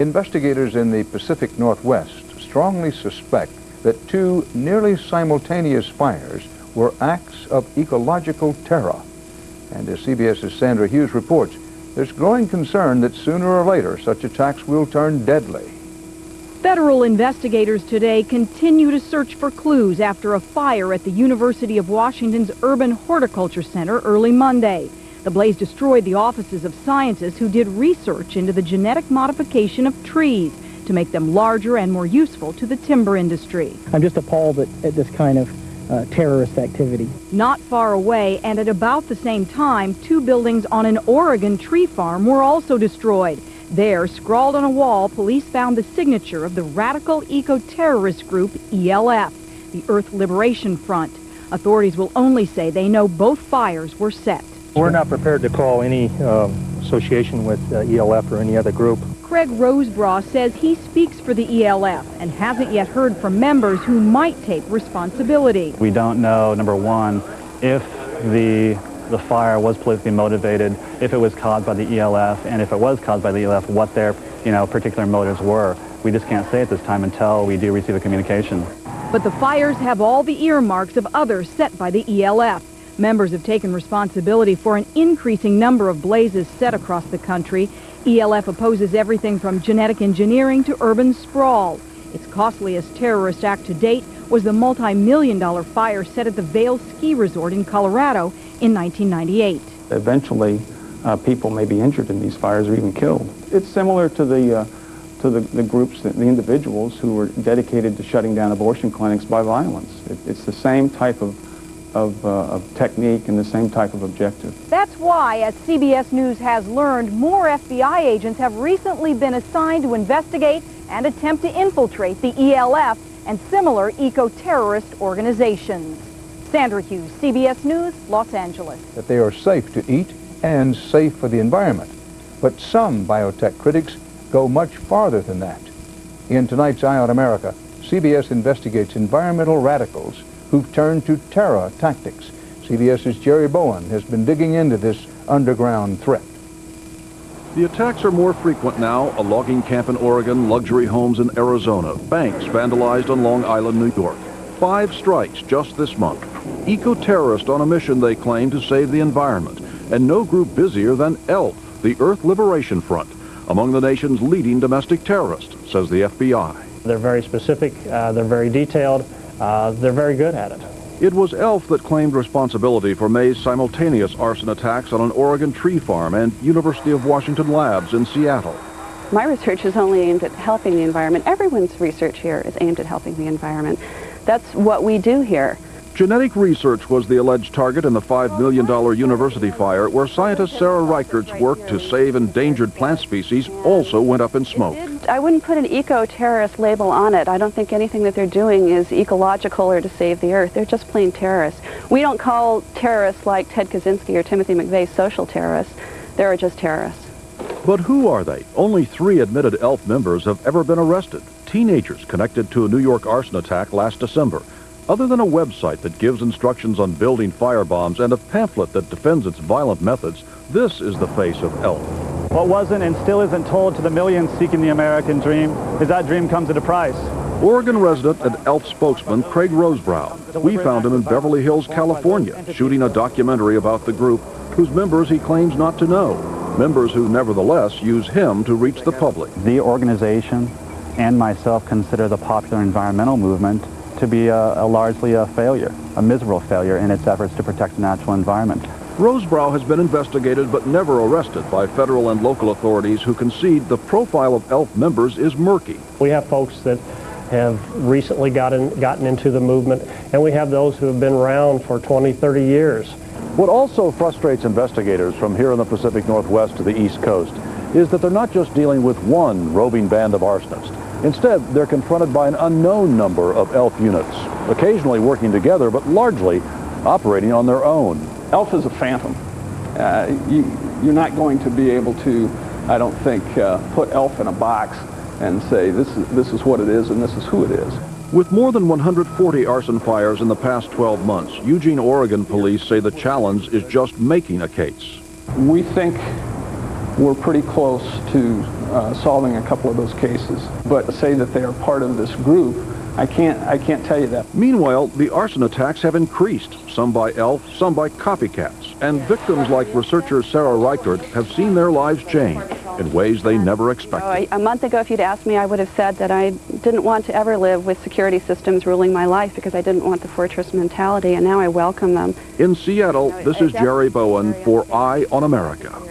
Investigators in the Pacific Northwest strongly suspect that two nearly simultaneous fires were acts of ecological terror. And as CBS's Sandra Hughes reports, there's growing concern that sooner or later such attacks will turn deadly. Federal investigators today continue to search for clues after a fire at the University of Washington's Urban Horticulture Center early Monday. The blaze destroyed the offices of scientists who did research into the genetic modification of trees to make them larger and more useful to the timber industry. I'm just appalled at this kind of terrorist activity. Not far away and at about the same time, two buildings on an Oregon tree farm were also destroyed. There, scrawled on a wall, police found the signature of the radical eco-terrorist group E.L.F, the Earth Liberation Front. Authorities will only say they know both fires were set. We're not prepared to call any association with E.L.F. or any other group. Craig Rosebrough says he speaks for the E.L.F. and hasn't yet heard from members who might take responsibility. We don't know, number one, if the fire was politically motivated, if it was caused by the E.L.F., and if it was caused by the E.L.F., what their particular motives were. We just can't say at this time until we do receive a communication. But the fires have all the earmarks of others set by the E.L.F. Members have taken responsibility for an increasing number of blazes set across the country. E.L.F. opposes everything from genetic engineering to urban sprawl. Its costliest terrorist act to date was the multi-million-dollar fire set at the Vail Ski Resort in Colorado in 1998. Eventually, people may be injured in these fires or even killed. It's similar to the groups, the individuals who were dedicated to shutting down abortion clinics by violence. It's the same type of technique and the same type of objective. That's why, as CBS News has learned, more FBI agents have recently been assigned to investigate and attempt to infiltrate the E.L.F. and similar eco-terrorist organizations. Sandra Hughes, CBS News, Los Angeles. That they are safe to eat and safe for the environment. But some biotech critics go much farther than that. In tonight's Eye on America, CBS investigates environmental radicals who've turned to terror tactics. CBS's Jerry Bowen has been digging into this underground threat. The attacks are more frequent now. A logging camp in Oregon, luxury homes in Arizona, banks vandalized on Long Island, New York. 5 strikes just this month. Eco-terrorists on a mission, they claim, to save the environment. And no group busier than E.L.F, the Earth Liberation Front, among the nation's leading domestic terrorists, says the FBI. They're very specific, they're very detailed, they're very good at it. It was E.L.F that claimed responsibility for May's simultaneous arson attacks on an Oregon tree farm and University of Washington labs in Seattle. My research is only aimed at helping the environment. Everyone's research here is aimed at helping the environment. That's what we do here. Genetic research was the alleged target in the $5 million university fire, where scientist Sarah Reichert's work to save endangered plant species also went up in smoke. I wouldn't put an eco-terrorist label on it. I don't think anything that they're doing is ecological or to save the earth. They're just plain terrorists. We don't call terrorists like Ted Kaczynski or Timothy McVeigh social terrorists. They're just terrorists. But who are they? Only 3 admitted E.L.F members have ever been arrested. Teenagers connected to a New York arson attack last December. Other than a website that gives instructions on building firebombs and a pamphlet that defends its violent methods, this is the face of E.L.F. What wasn't and still isn't told to the millions seeking the American dream is that dream comes at a price. Oregon resident and E.L.F spokesman Craig Rosebrough. We found him in Beverly Hills, California, shooting a documentary about the group whose members he claims not to know. Members who nevertheless use him to reach the public. The organization and myself consider the popular environmental movement to be largely a failure, a miserable failure in its efforts to protect the natural environment. Rosebrough has been investigated but never arrested by federal and local authorities who concede the profile of E.L.F members is murky. We have folks that have recently gotten into the movement, and we have those who have been around for 20, 30 years. What also frustrates investigators from here in the Pacific Northwest to the East Coast is that they're not just dealing with one roving band of arsonists. Instead, they're confronted by an unknown number of E.L.F units, occasionally working together, but largely operating on their own. E.L.F is a phantom. You're not going to be able to, I don't think, put E.L.F in a box and say this is what it is and this is who it is. With more than 140 arson fires in the past 12 months, Eugene, Oregon police say the challenge is just making a case. We think we're pretty close to solving a couple of those cases. But to say that they are part of this group, I can't tell you that. Meanwhile, the arson attacks have increased, some by E.L.F., some by copycats. And victims like researcher Sarah Reichert have seen their lives change in ways they never expected. A month ago, if you'd asked me, I would have said that I didn't want to ever live with security systems ruling my life because I didn't want the fortress mentality, and now I welcome them. In Seattle, this is Jerry Bowen for Eye on America.